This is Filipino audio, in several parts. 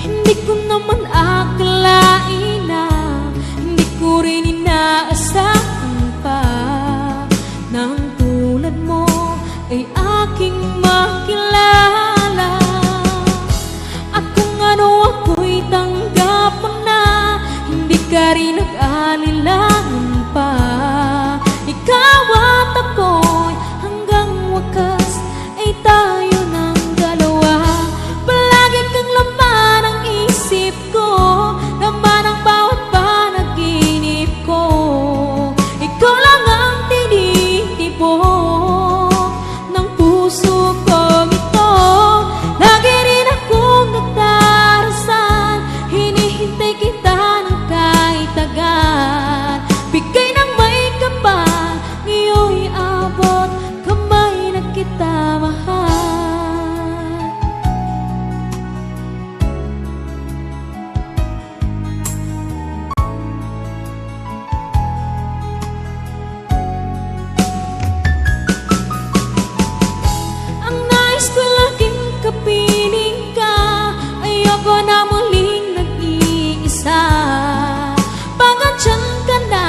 Hindi ko naman akalain na hindi ko rin inaasahan pa na ang tulad mo ay aking makilala. At kung ano ako'y tanggap mo na, hindi ka rin nag-alilangan pa. Ikaw at ako'y hanggang wakas ay tayo ng dalawa. Palagi kang laman ang isip ko, laman ang bawat panaginip ko. Ikaw lang ang tinitibok ng puso kong ito. Lagi rin akong nagdarasal, hinihintay kita ng kahit agad. Bigay ng may kapal, ngayon'y abot kamay na kita mahal. Ang nais ko laging kapiling ka, ayoko na muling nag-iisa. Pagandyan ka na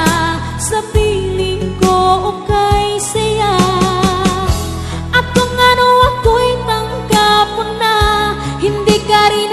sa piling ko, okay saya. At kung ano ako'y tanggap mo na, hindi ka rin